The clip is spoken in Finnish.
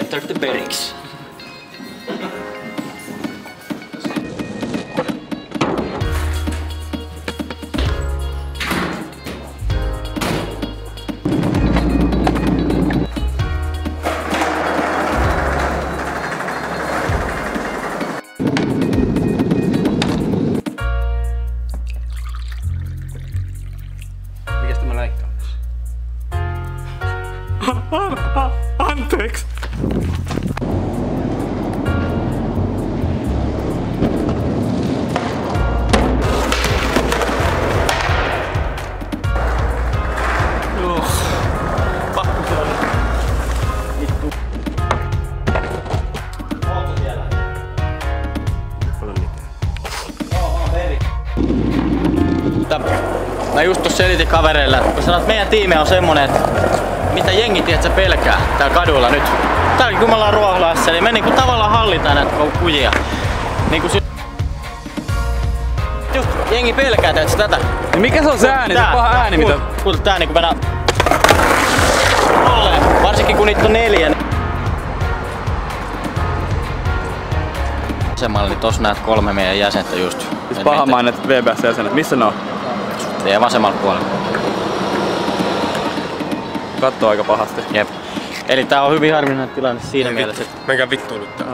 Antaako te periksi? Mikäs tämä läikkaa? Anteeksi! Pakko se oli. Vittu. Ootko siellä? Ole mitään. Joo, veri. Mä just tossa selitin kavereille, kun sanoin, että meidän tiimi on semmonen, että mitä jengi tiedät pelkää täällä kadulla nyt. Täällä kun me ollaan Ruoholassa, eli me niinku tavallaan hallitaan näitä kujia. Niinku just jengi pelkää teet tätä. Ja mikä se on se ääni? Se paha ääni mitä? Kuulet tää niinku mennään tolleen. Varsinkin kun niitä on 4. Vasemmalla, niin tossa näet 3 meidän jäsentä just. Siis paha mainit VBS-jäsenet. Missä ne on? Teidän vasemmalla puolella. Kattoo aika pahasti. Jep. Eli tää on hyvin harvinainen tilanne siinä mielessä, että Menkää vittuun nyt tää.